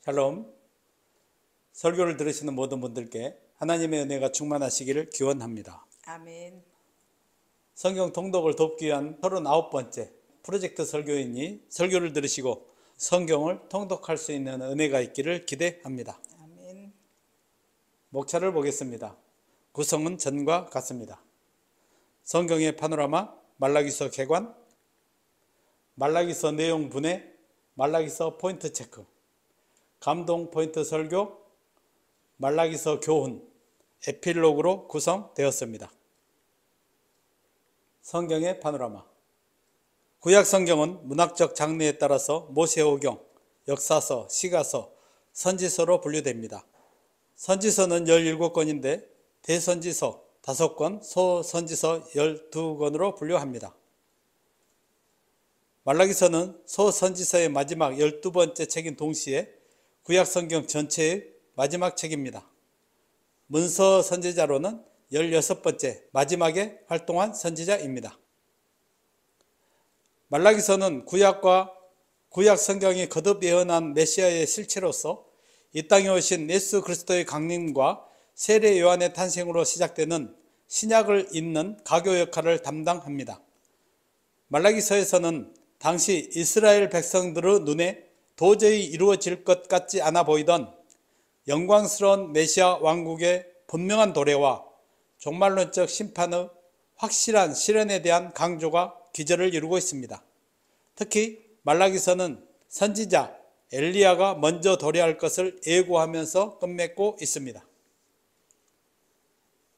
샬롬. 설교를 들으시는 모든 분들께 하나님의 은혜가 충만하시기를 기원합니다. 아멘. 성경 통독을 돕기 위한 39번째 프로젝트 설교인이 설교를 들으시고 성경을 통독할 수 있는 은혜가 있기를 기대합니다. 아멘. 목차를 보겠습니다. 구성은 전과 같습니다. 성경의 파노라마, 말라기서 개관, 말라기서 내용 분해, 말라기서 포인트 체크, 감동 포인트 설교, 말라기서 교훈, 에필로그로 구성되었습니다. 성경의 파노라마. 구약 성경은 문학적 장르에 따라서 모세오경, 역사서, 시가서, 선지서로 분류됩니다. 선지서는 17권인데 대선지서 5권, 소선지서 12권으로 분류합니다. 말라기서는 소선지서의 마지막 12번째 책인 동시에 구약 성경 전체의 마지막 책입니다. 문서 선지자로는 16번째 마지막에 활동한 선지자입니다. 말라기서는 구약 성경이 거듭 예언한 메시아의 실체로서 이 땅에 오신 예수 그리스도의 강림과 세례 요한의 탄생으로 시작되는 신약을 잇는 가교 역할을 담당합니다. 말라기서에서는 당시 이스라엘 백성들의 눈에 도저히 이루어질 것 같지 않아 보이던 영광스러운 메시아 왕국의 분명한 도래와 종말론적 심판의 확실한 실현에 대한 강조가 기저를 이루고 있습니다. 특히 말라기서는 선지자 엘리야가 먼저 도래할 것을 예고하면서 끝맺고 있습니다.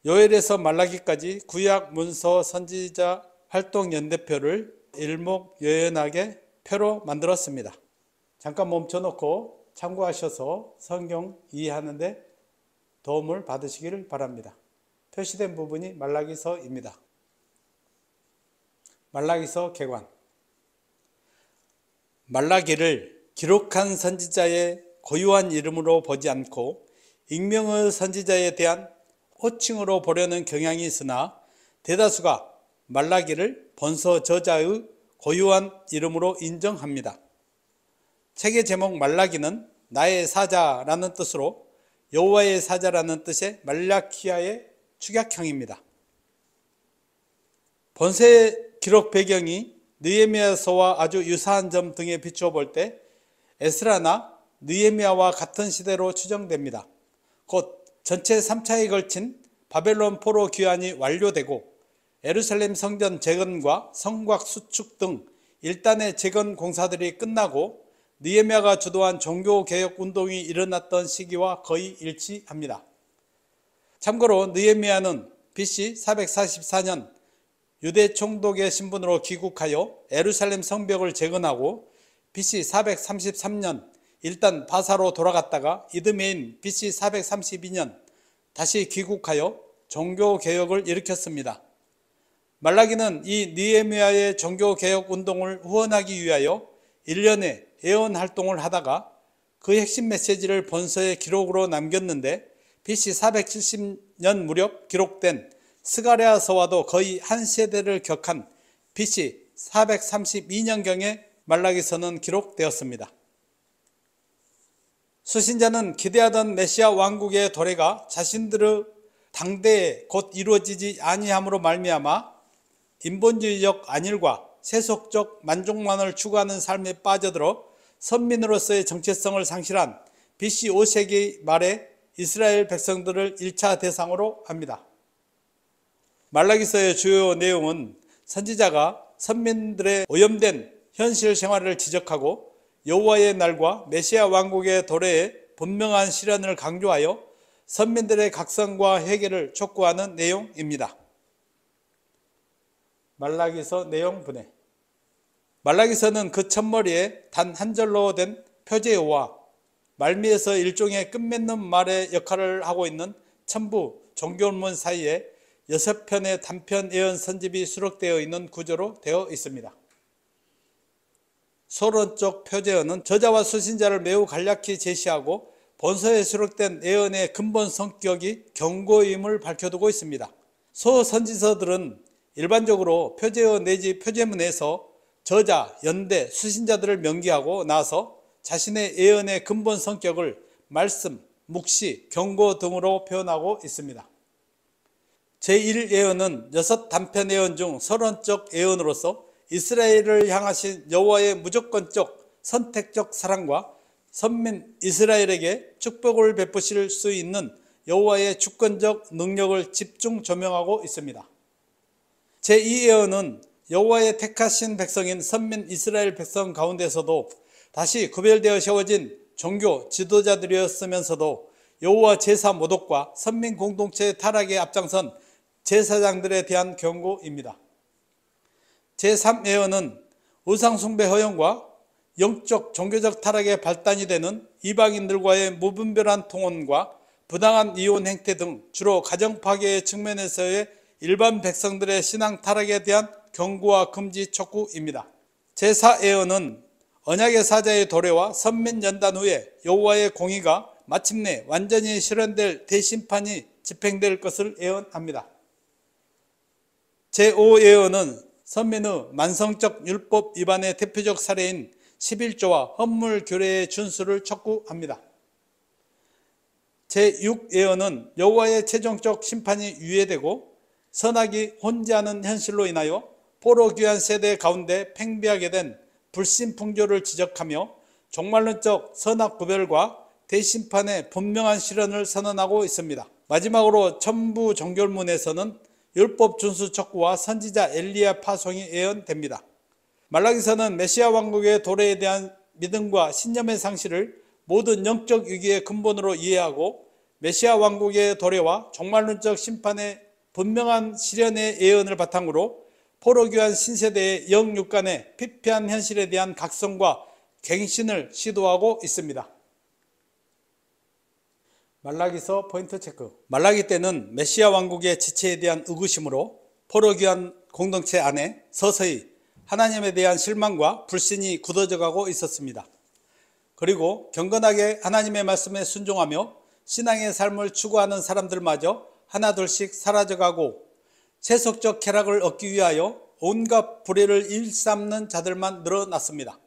요엘에서 말라기까지 구약 문서 선지자 활동 연대표를 일목요연하게 표로 만들었습니다. 잠깐 멈춰놓고 참고하셔서 성경 이해하는 데 도움을 받으시기를 바랍니다. 표시된 부분이 말라기서입니다. 말라기서 개관. 말라기를 기록한 선지자의 고유한 이름으로 보지 않고 익명의 선지자에 대한 호칭으로 보려는 경향이 있으나 대다수가 말라기를 본서 저자의 고유한 이름으로 인정합니다. 책의 제목 말라기는 나의 사자라는 뜻으로 여호와의 사자라는 뜻의 말라키아의 축약형입니다. 본서의 기록 배경이 느헤미야서와 아주 유사한 점 등에 비추어 볼 때 에스라나 느헤미야와 같은 시대로 추정됩니다. 곧 전체 3차에 걸친 바벨론 포로 귀환이 완료되고 예루살렘 성전 재건과 성곽 수축 등 일단의 재건 공사들이 끝나고 느헤미야가 주도한 종교개혁 운동이 일어났던 시기와 거의 일치합니다. 참고로 느헤미야는 BC 444년 유대 총독의 신분으로 귀국하여 예루살렘 성벽을 재건하고 BC 433년 일단 바사로 돌아갔다가 이듬해인 BC 432년 다시 귀국하여 종교개혁을 일으켰습니다. 말라기는 이 느헤미야의 종교개혁 운동을 후원하기 위하여 1년의 예언 활동을 하다가 그 핵심 메시지를 본서의 기록으로 남겼는데 BC 470년 무렵 기록된 스가랴서와도 거의 한 세대를 격한 BC 432년경에 말라기서는 기록되었습니다. 수신자는 기대하던 메시아 왕국의 도래가 자신들의 당대에 곧 이루어지지 아니함으로 말미암아 인본주의적 안일과 세속적 만족만을 추구하는 삶에 빠져들어 선민으로서의 정체성을 상실한 BC 5세기 말에 이스라엘 백성들을 1차 대상으로 합니다. 말라기서의 주요 내용은 선지자가 선민들의 오염된 현실 생활을 지적하고 여호와의 날과 메시아 왕국의 도래의 분명한 실현을 강조하여 선민들의 각성과 회개를 촉구하는 내용입니다. 말라기서 내용 분해. 말라기서는 그 첫머리에 단 한 절로 된 표제어와 말미에서 일종의 끝맺는 말의 역할을 하고 있는 첨부 종교문 사이에 6편의 단편 예언 선집이 수록되어 있는 구조로 되어 있습니다. 서론적 표제어는 저자와 수신자를 매우 간략히 제시하고 본서에 수록된 예언의 근본 성격이 경고임을 밝혀두고 있습니다. 소선지서들은 일반적으로 표제어 내지 표제문에서 저자, 연대, 수신자들을 명기하고 나서 자신의 예언의 근본 성격을 말씀, 묵시, 경고 등으로 표현하고 있습니다. 제1예언은 6단편 예언 중 서론적 예언으로서 이스라엘을 향하신 여호와의 무조건적 선택적 사랑과 선민 이스라엘에게 축복을 베푸실 수 있는 여호와의 주권적 능력을 집중 조명하고 있습니다. 제2예언은 여호와의 택하신 백성인 선민 이스라엘 백성 가운데서도 다시 구별되어 세워진 종교 지도자들이었으면서도 여호와 제사 모독과 선민 공동체 타락에 앞장선 제사장들에 대한 경고입니다. 제3예언은 우상숭배 허용과 영적 종교적 타락의 발단이 되는 이방인들과의 무분별한 통혼과 부당한 이혼 행태 등 주로 가정 파괴의 측면에서의 일반 백성들의 신앙 타락에 대한 경고와 금지 촉구입니다. 제4예언은 언약의 사자의 도래와 선민 연단 후에 여호와의 공의가 마침내 완전히 실현될 대심판이 집행될 것을 예언합니다. 제5예언은 선민의 만성적 율법 위반의 대표적 사례인 11조와 헌물 규례의 준수를 촉구합니다. 제6예언은 여호와의 최종적 심판이 유예되고 선악이 혼재하는 현실로 인하여 포로 귀환 세대 가운데 팽배하게 된 불신풍조를 지적하며 종말론적 선악 구별과 대심판의 분명한 실현을 선언하고 있습니다. 마지막으로 천부 종결문에서는 율법 준수 촉구와 선지자 엘리야 파송이 예언됩니다. 말라기서는 메시아 왕국의 도래에 대한 믿음과 신념의 상실을 모든 영적 위기의 근본으로 이해하고 메시아 왕국의 도래와 종말론적 심판의 분명한 실현의 예언을 바탕으로 포로귀환 신세대의 영육간의 피폐한 현실에 대한 각성과 갱신을 시도하고 있습니다. 말라기서 포인트 체크. 말라기 때는 메시아 왕국의 지체에 대한 의구심으로 포로귀환 공동체 안에 서서히 하나님에 대한 실망과 불신이 굳어져 가고 있었습니다. 그리고 경건하게 하나님의 말씀에 순종하며 신앙의 삶을 추구하는 사람들마저 하나둘씩 사라져가고 세속적 쾌락을 얻기 위하여 온갖 불의를 일삼는 자들만 늘어났습니다.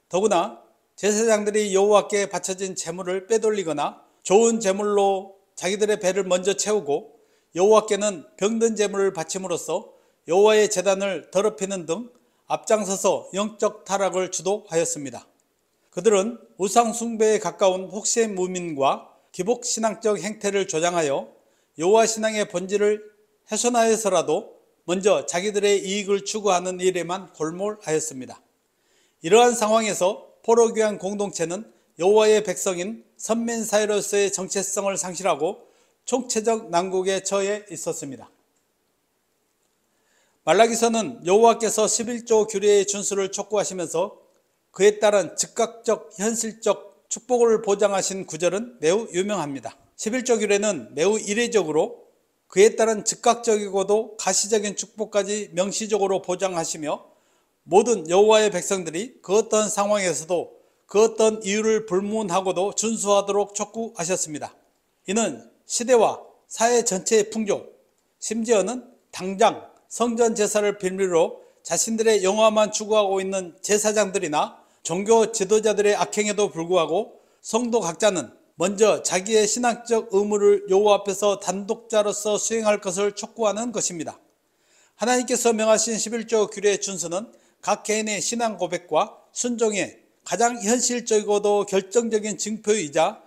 더구나 제사장들이 여호와께 바쳐진 제물을 빼돌리거나 좋은 제물로 자기들의 배를 먼저 채우고 여호와께는 병든 제물을 바침으로써 여호와의 제단을 더럽히는 등 앞장서서 영적 타락을 주도하였습니다. 그들은 우상 숭배에 가까운 혹세 무민과 기복 신앙적 행태를 조장하여 여호와 신앙의 본질을 훼손하여서라도 먼저 자기들의 이익을 추구하는 일에만 골몰하였습니다. 이러한 상황에서 포로귀환 공동체는 여호와의 백성인 선민사회로서의 정체성을 상실하고 총체적 난국에 처해 있었습니다. 말라기서는 여호와께서 11조 규례의 준수를 촉구하시면서 그에 따른 즉각적 현실적 축복을 보장하신 구절은 매우 유명합니다. 11조 규례는 매우 이례적으로 그에 따른 즉각적이고도 가시적인 축복까지 명시적으로 보장하시며 모든 여호와의 백성들이 그 어떤 상황에서도 그 어떤 이유를 불문하고도 준수하도록 촉구하셨습니다. 이는 시대와 사회 전체의 풍조, 심지어는 당장 성전 제사를 빌미로 자신들의 영화만 추구하고 있는 제사장들이나 종교 지도자들의 악행에도 불구하고 성도 각자는 먼저 자기의 신앙적 의무를 여호와 앞에서 단독자로서 수행할 것을 촉구하는 것입니다. 하나님께서 명하신 11조 규례의 준수는 각 개인의 신앙 고백과 순종의 가장 현실적이고도 결정적인 증표이자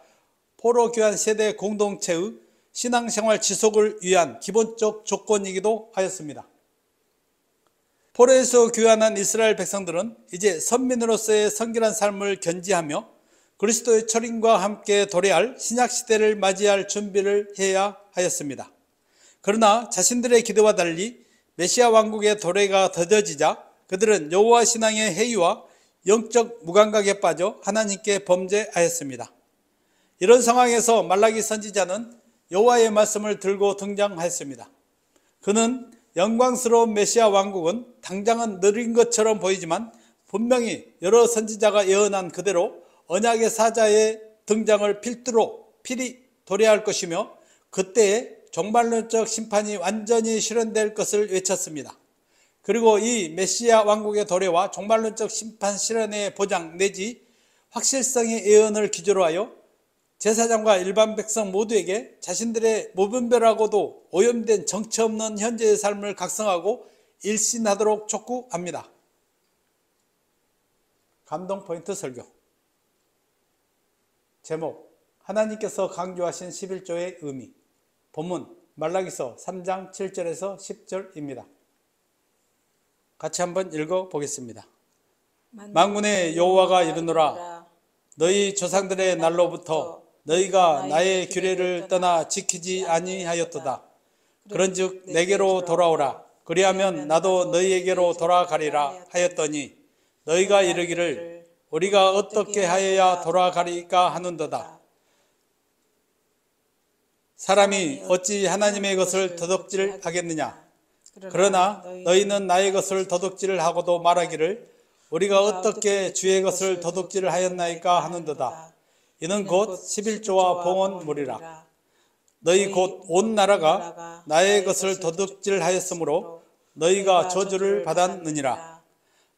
포로귀환 세대 공동체의 신앙생활 지속을 위한 기본적 조건이기도 하였습니다. 포로에서 귀환한 이스라엘 백성들은 이제 선민으로서의 성결한 삶을 견지하며 그리스도의 철인과 함께 도래할 신약시대를 맞이할 준비를 해야 하였습니다. 그러나 자신들의 기대와 달리 메시아 왕국의 도래가 더뎌지자 그들은 여호와 신앙의 해이와 영적 무감각에 빠져 하나님께 범죄하였습니다. 이런 상황에서 말라기 선지자는 여호와의 말씀을 들고 등장하였습니다. 그는 영광스러운 메시아 왕국은 당장은 느린 것처럼 보이지만 분명히 여러 선지자가 예언한 그대로 언약의 사자의 등장을 필두로 필히 도래할 것이며 그때에 종말론적 심판이 완전히 실현될 것을 외쳤습니다. 그리고 이 메시아 왕국의 도래와 종말론적 심판 실현의 보장 내지 확실성의 예언을 기조로 하여 제사장과 일반 백성 모두에게 자신들의 무분별하고도 오염된 정체 없는 현재의 삶을 각성하고 일신하도록 촉구합니다. 감동 포인트 설교. 제목, 하나님께서 강조하신 11조의 의미. 본문 말라기서 3장 7절에서 10절입니다. 같이 한번 읽어보겠습니다. 만군의 여호와가 이르노라. 너희 조상들의 날로부터 너희가 나의 규례를 떠나 지키지 아니하였도다. 그런즉 내게로 돌아오라. 그리하면 나도 너희에게로 돌아가리라 하였더니 너희가 이르기를 우리가 어떻게 하여야 돌아가리까 하는도다. 사람이 어찌 하나님의 것을 도둑질하겠느냐. 그러나 너희는 나의 것을 도둑질하고도 말하기를 우리가 어떻게 주의 것을 도둑질을 하였나이까 하는도다. 이는 곧 11조와 봉헌물이라. 너희 곧 온 나라가 나의 것을 도둑질하였으므로 너희가 저주를 받았느니라.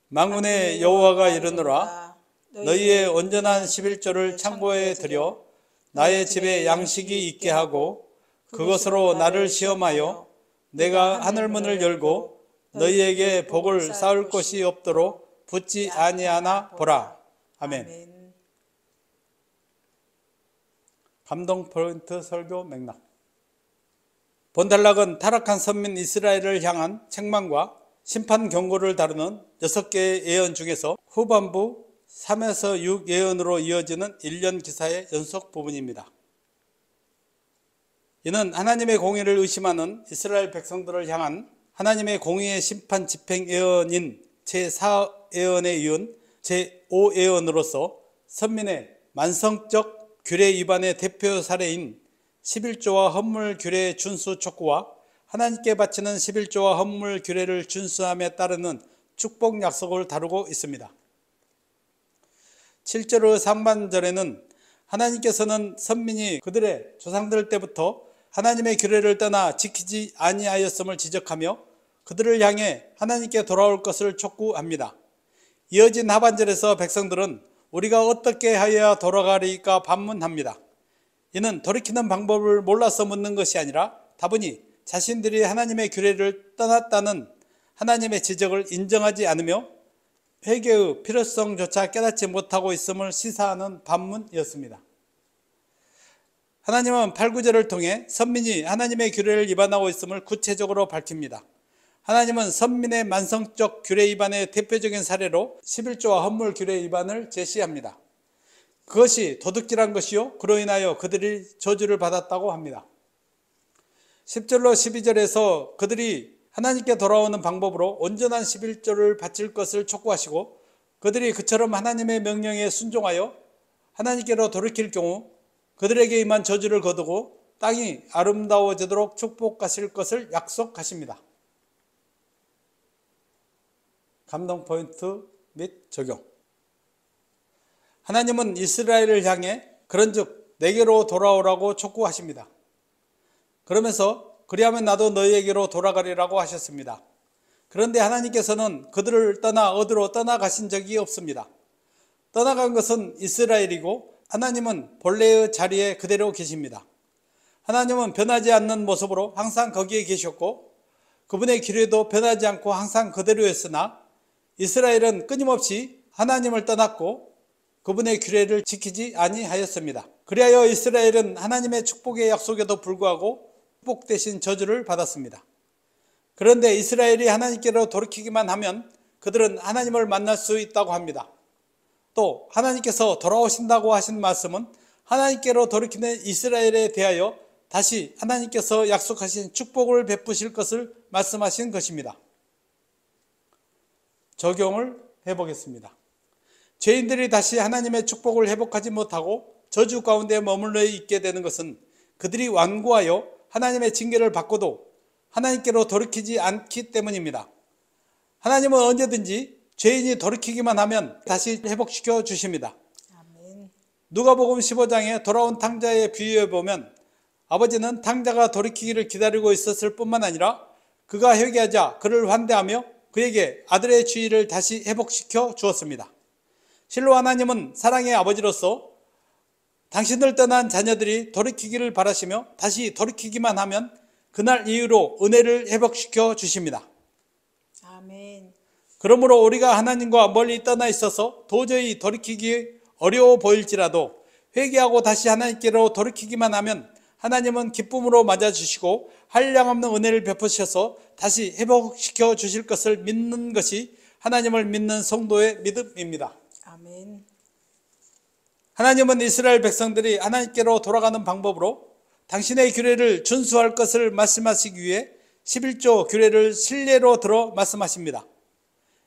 만군의 여호와가 이르노라. 너희의 온전한 11조를 창고에 들여 나의 집에 양식이 있게 하고 그것으로 나를 시험하여 내가 하늘문을 열고 너희에게 복을 쌓을 곳이 없도록 붙지 아니하나 보라. 아멘. 감동 포인트 설교 맥락. 본단락은 타락한 선민 이스라엘을 향한 책망과 심판 경고를 다루는 6개의 예언 중에서 후반부 3에서 6 예언으로 이어지는 1년 기사의 연속 부분입니다. 이는 하나님의 공의를 의심하는 이스라엘 백성들을 향한 하나님의 공의의 심판 집행 예언인 제4예언에 이은 제5예언으로서 선민의 만성적 규례 위반의 대표 사례인 11조와 헌물 규례의 준수 촉구와 하나님께 바치는 11조와 헌물 규례를 준수함에 따르는 축복 약속을 다루고 있습니다. 7절의 상반절에는 하나님께서는 선민이 그들의 조상들 때부터 하나님의 규례를 떠나 지키지 아니하였음을 지적하며 그들을 향해 하나님께 돌아올 것을 촉구합니다. 이어진 하반절에서 백성들은 우리가 어떻게 하여야 돌아가리까 반문합니다. 이는 돌이키는 방법을 몰라서 묻는 것이 아니라 다분히 자신들이 하나님의 규례를 떠났다는 하나님의 지적을 인정하지 않으며 회개의 필요성조차 깨닫지 못하고 있음을 시사하는 반문이었습니다. 하나님은 8, 9절을 통해 선민이 하나님의 규례를 위반하고 있음을 구체적으로 밝힙니다. 하나님은 선민의 만성적 규례 위반의 대표적인 사례로 11조와 헌물 규례 위반을 제시합니다. 그것이 도둑질한 것이요 그로 인하여 그들이 저주를 받았다고 합니다. 10절로 12절에서 그들이 하나님께 돌아오는 방법으로 온전한 11조를 바칠 것을 촉구하시고 그들이 그처럼 하나님의 명령에 순종하여 하나님께로 돌이킬 경우 그들에게 임한 저주를 거두고 땅이 아름다워지도록 축복하실 것을 약속하십니다. 감동 포인트 및 적용. 하나님은 이스라엘을 향해 그런즉 내게로 돌아오라고 촉구하십니다. 그러면서 그리하면 나도 너희에게로 돌아가리라고 하셨습니다. 그런데 하나님께서는 그들을 떠나 어디로 떠나가신 적이 없습니다. 떠나간 것은 이스라엘이고 하나님은 본래의 자리에 그대로 계십니다. 하나님은 변하지 않는 모습으로 항상 거기에 계셨고 그분의 규례도 변하지 않고 항상 그대로였으나 이스라엘은 끊임없이 하나님을 떠났고 그분의 규례를 지키지 아니하였습니다. 그리하여 이스라엘은 하나님의 축복의 약속에도 불구하고 축복 대신 저주를 받았습니다. 그런데 이스라엘이 하나님께로 돌이키기만 하면 그들은 하나님을 만날 수 있다고 합니다. 또 하나님께서 돌아오신다고 하신 말씀은 하나님께로 돌이키는 이스라엘에 대하여 다시 하나님께서 약속하신 축복을 베푸실 것을 말씀하신 것입니다. 적용을 해보겠습니다. 죄인들이 다시 하나님의 축복을 회복하지 못하고 저주 가운데 머물러 있게 되는 것은 그들이 완고하여 하나님의 징계를 받고도 하나님께로 돌이키지 않기 때문입니다. 하나님은 언제든지 죄인이 돌이키기만 하면 다시 회복시켜 주십니다. 아멘. 누가복음 15장에 돌아온 탕자에 비유해 보면 아버지는 탕자가 돌이키기를 기다리고 있었을 뿐만 아니라 그가 회개하자 그를 환대하며 그에게 아들의 주의를 다시 회복시켜 주었습니다. 실로 하나님은 사랑의 아버지로서 당신을 떠난 자녀들이 돌이키기를 바라시며 다시 돌이키기만 하면 그날 이후로 은혜를 회복시켜 주십니다. 아멘. 그러므로 우리가 하나님과 멀리 떠나 있어서 도저히 돌이키기 어려워 보일지라도 회개하고 다시 하나님께로 돌이키기만 하면 하나님은 기쁨으로 맞아주시고 한량없는 은혜를 베푸셔서 다시 회복시켜 주실 것을 믿는 것이 하나님을 믿는 성도의 믿음입니다. 아멘. 하나님은 이스라엘 백성들이 하나님께로 돌아가는 방법으로 당신의 규례를 준수할 것을 말씀하시기 위해 11조 규례를 실례로 들어 말씀하십니다.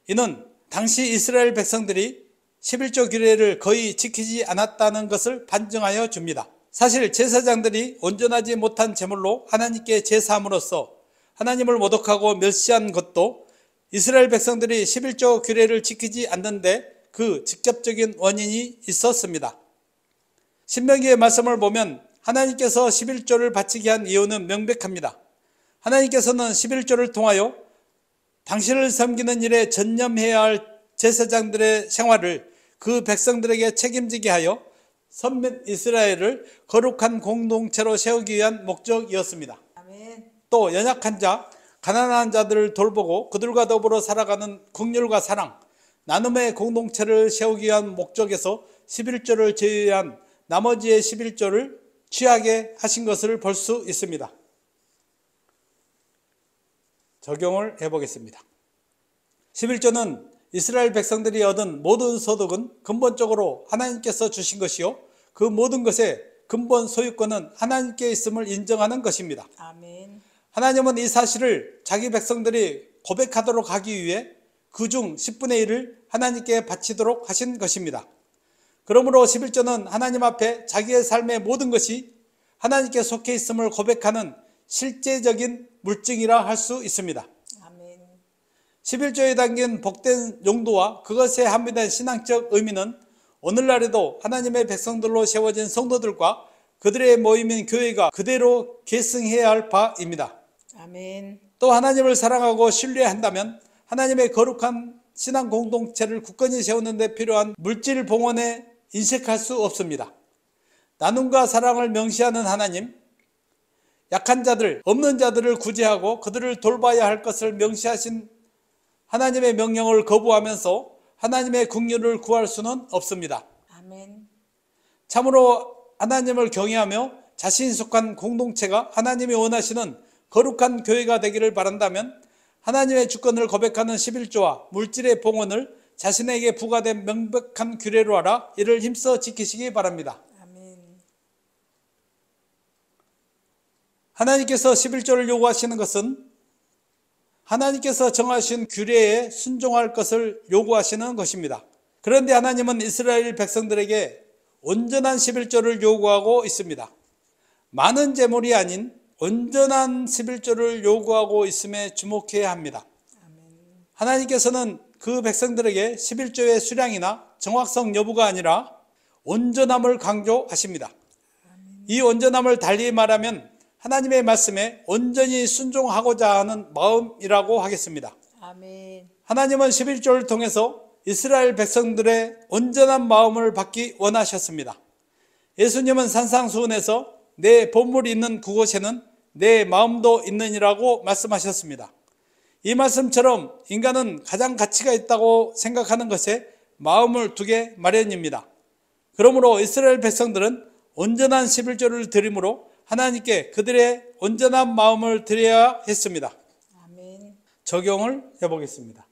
이는 당시 이스라엘 백성들이 11조 규례를 거의 지키지 않았다는 것을 반증하여 줍니다. 사실 제사장들이 온전하지 못한 제물로 하나님께 제사함으로써 하나님을 모독하고 멸시한 것도 이스라엘 백성들이 11조 규례를 지키지 않는데 그 직접적인 원인이 있었습니다. 신명기의 말씀을 보면 하나님께서 11조를 바치게 한 이유는 명백합니다. 하나님께서는 11조를 통하여 당신을 섬기는 일에 전념해야 할 제사장들의 생활을 그 백성들에게 책임지게 하여 선민 이스라엘을 거룩한 공동체로 세우기 위한 목적이었습니다. 아멘. 또 연약한 자, 가난한 자들을 돌보고 그들과 더불어 살아가는 긍휼과 사랑, 나눔의 공동체를 세우기 위한 목적에서 11조를 제외한 나머지의 11조를 취하게 하신 것을 볼 수 있습니다. 적용을 해보겠습니다. 11조는 이스라엘 백성들이 얻은 모든 소득은 근본적으로 하나님께서 주신 것이요 그 모든 것의 근본 소유권은 하나님께 있음을 인정하는 것입니다. 아멘. 하나님은 이 사실을 자기 백성들이 고백하도록 하기 위해 그중 10분의 1을 하나님께 바치도록 하신 것입니다. 그러므로 11조는 하나님 앞에 자기의 삶의 모든 것이 하나님께 속해 있음을 고백하는 실제적인 물증이라 할 수 있습니다. 아멘. 11조에 담긴 복된 용도와 그것에 함유된 신앙적 의미는 오늘날에도 하나님의 백성들로 세워진 성도들과 그들의 모임인 교회가 그대로 계승해야 할 바입니다. 아멘. 또 하나님을 사랑하고 신뢰한다면 하나님의 거룩한 신앙 공동체를 굳건히 세우는 데 필요한 물질 봉헌에 인색할 수 없습니다. 나눔과 사랑을 명시하는 하나님, 약한 자들, 없는 자들을 구제하고 그들을 돌봐야 할 것을 명시하신 하나님의 명령을 거부하면서 하나님의 긍휼을 구할 수는 없습니다. 아멘. 참으로 하나님을 경외하며 자신이 속한 공동체가 하나님이 원하시는 거룩한 교회가 되기를 바란다면 하나님의 주권을 고백하는 11조와 물질의 봉헌을 자신에게 부과된 명백한 규례로 알아 이를 힘써 지키시기 바랍니다. 아멘. 하나님께서 11조를 요구하시는 것은 하나님께서 정하신 규례에 순종할 것을 요구하시는 것입니다. 그런데 하나님은 이스라엘 백성들에게 온전한 11조를 요구하고 있습니다. 많은 재물이 아닌 온전한 11조를 요구하고 있음에 주목해야 합니다. 하나님께서는 그 백성들에게 11조의 수량이나 정확성 여부가 아니라 온전함을 강조하십니다. 이 온전함을 달리 말하면 하나님의 말씀에 온전히 순종하고자 하는 마음이라고 하겠습니다. 아멘. 하나님은 11조를 통해서 이스라엘 백성들의 온전한 마음을 받기 원하셨습니다. 예수님은 산상수훈에서 내 보물이 있는 그곳에는 내 마음도 있느니라고 말씀하셨습니다. 이 말씀처럼 인간은 가장 가치가 있다고 생각하는 것에 마음을 두게 마련입니다. 그러므로 이스라엘 백성들은 온전한 11조를 드림으로 하나님께 그들의 온전한 마음을 드려야 했습니다. 아멘. 적용을 해보겠습니다.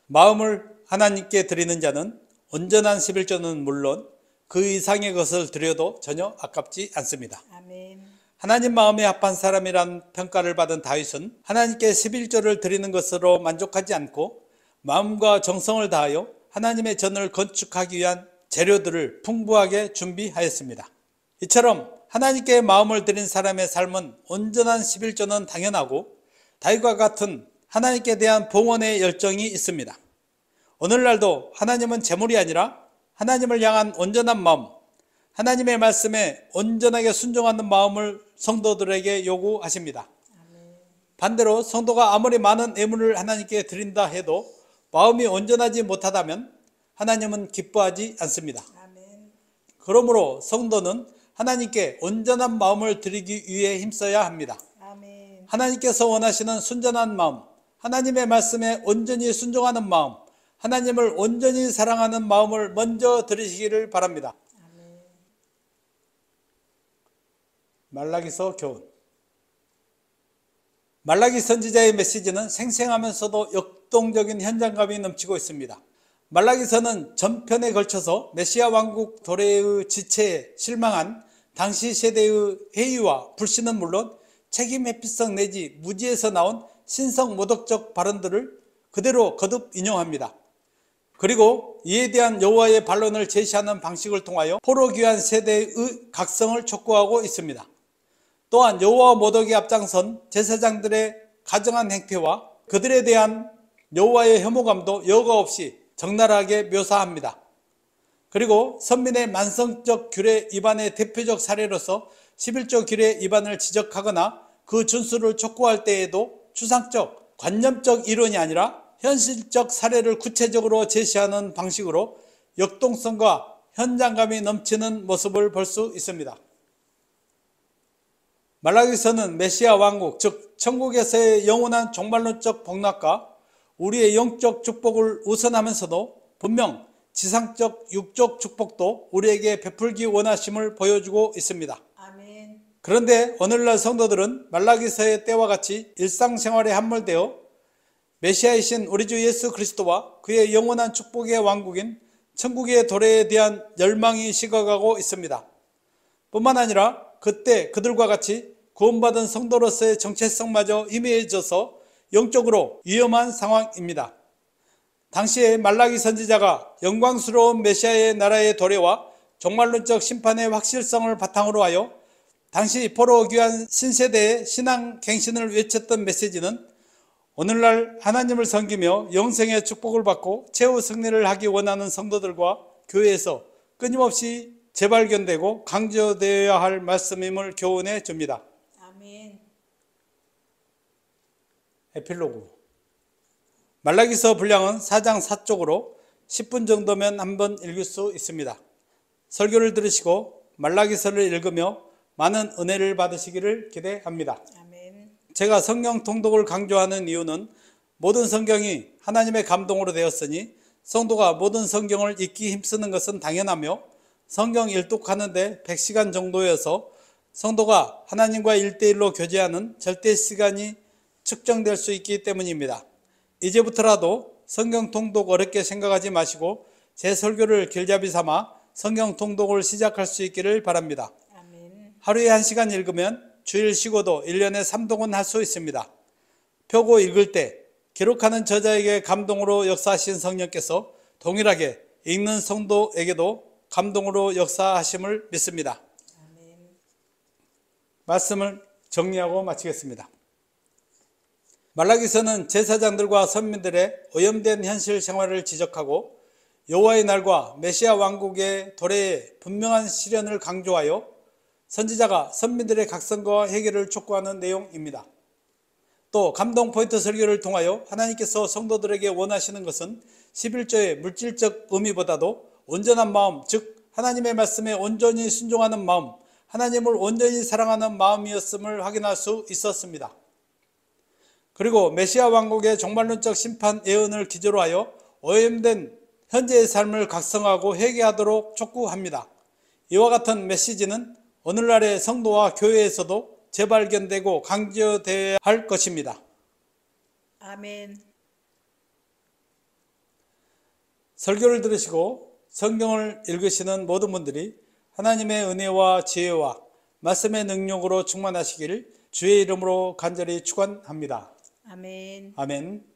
마음을 하나님께 드리는 자는 온전한 11조는 물론 그 이상의 것을 드려도 전혀 아깝지 않습니다. 아멘. 하나님 마음에 합한 사람이란 평가를 받은 다윗은 하나님께 11조를 드리는 것으로 만족하지 않고 마음과 정성을 다하여 하나님의 전을 건축하기 위한 재료들을 풍부하게 준비하였습니다. 이처럼 하나님께 마음을 드린 사람의 삶은 온전한 11조는 당연하고 다윗과 같은 하나님께 대한 봉헌의 열정이 있습니다. 오늘날도 하나님은 재물이 아니라 하나님을 향한 온전한 마음, 하나님의 말씀에 온전하게 순종하는 마음을 성도들에게 요구하십니다. 반대로 성도가 아무리 많은 예물을 하나님께 드린다 해도 마음이 온전하지 못하다면 하나님은 기뻐하지 않습니다. 아멘. 그러므로 성도는 하나님께 온전한 마음을 드리기 위해 힘써야 합니다. 아멘. 하나님께서 원하시는 순전한 마음, 하나님의 말씀에 온전히 순종하는 마음, 하나님을 온전히 사랑하는 마음을 먼저 들으시기를 바랍니다. 아멘. 말라기서 교훈. 말라기 선지자의 메시지는 생생하면서도 역동적인 현장감이 넘치고 있습니다. 말라기서는 전편에 걸쳐서 메시아 왕국 도래의 지체에 실망한 당시 세대의 회의와 불신은 물론 책임 회피성 내지 무지에서 나온 신성 모독적 발언들을 그대로 거듭 인용합니다. 그리고 이에 대한 여호와의 반론을 제시하는 방식을 통하여 포로귀환 세대의 각성을 촉구하고 있습니다. 또한 여호와 모독에 앞장선 제사장들의 가정한 행태와 그들에 대한 여호와의 혐오감도 여과 없이 적나라하게 묘사합니다. 그리고 선민의 만성적 규례 위반의 대표적 사례로서 11조 규례 위반을 지적하거나 그 준수를 촉구할 때에도 추상적, 관념적 이론이 아니라 현실적 사례를 구체적으로 제시하는 방식으로 역동성과 현장감이 넘치는 모습을 볼 수 있습니다. 말라기서는 메시아 왕국, 즉 천국에서의 영원한 종말론적 복락과 우리의 영적 축복을 우선하면서도 분명 지상적 육적 축복도 우리에게 베풀기 원하심을 보여주고 있습니다. 아멘. 그런데 오늘날 성도들은 말라기서의 때와 같이 일상생활에 함몰되어 메시아이신 우리 주 예수 그리스도와 그의 영원한 축복의 왕국인 천국의 도래에 대한 열망이 식어가고 있습니다. 뿐만 아니라 그때 그들과 같이 구원받은 성도로서의 정체성마저 희미해져서 영적으로 위험한 상황입니다. 당시에 말라기 선지자가 영광스러운 메시아의 나라의 도래와 종말론적 심판의 확실성을 바탕으로 하여 당시 포로 귀환 신세대의 신앙 갱신을 외쳤던 메시지는 오늘날 하나님을 섬기며 영생의 축복을 받고 최후 승리를 하기 원하는 성도들과 교회에서 끊임없이 재발견되고 강조되어야 할 말씀임을 교훈해 줍니다. 아멘. 에필로그. 말라기서 분량은 4장 4쪽으로 10분 정도면 한번 읽을 수 있습니다. 설교를 들으시고 말라기서를 읽으며 많은 은혜를 받으시기를 기대합니다. 아멘. 제가 성경 통독을 강조하는 이유는 모든 성경이 하나님의 감동으로 되었으니 성도가 모든 성경을 읽기 힘쓰는 것은 당연하며 성경 일독하는데 100시간 정도여서 성도가 하나님과 1대1로 교제하는 절대 시간이 측정될 수 있기 때문입니다. 이제부터라도 성경 통독 어렵게 생각하지 마시고 제 설교를 길잡이 삼아 성경 통독을 시작할 수 있기를 바랍니다. 아멘. 하루에 1시간 읽으면 주일 쉬고도 1년에 3독은 할 수 있습니다. 펴고 읽을 때 기록하는 저자에게 감동으로 역사하신 성령께서 동일하게 읽는 성도에게도 감동으로 역사하심을 믿습니다. 아멘. 말씀을 정리하고 마치겠습니다. 말라기서는 제사장들과 선민들의 오염된 현실 생활을 지적하고 여호와의 날과 메시아 왕국의 도래의 분명한 실현을 강조하여 선지자가 선민들의 각성과 해결을 촉구하는 내용입니다. 또 감동 포인트 설교를 통하여 하나님께서 성도들에게 원하시는 것은 11조의 물질적 의미보다도 온전한 마음, 즉 하나님의 말씀에 온전히 순종하는 마음, 하나님을 온전히 사랑하는 마음이었음을 확인할 수 있었습니다. 그리고 메시아 왕국의 종말론적 심판 예언을 기조로 하여 오염된 현재의 삶을 각성하고 회개하도록 촉구합니다. 이와 같은 메시지는 오늘날의 성도와 교회에서도 재발견되고 강조되어야 할 것입니다. 아멘. 설교를 들으시고 성경을 읽으시는 모든 분들이 하나님의 은혜와 지혜와 말씀의 능력으로 충만하시기를 주의 이름으로 간절히 축원합니다. 아멘. 아멘.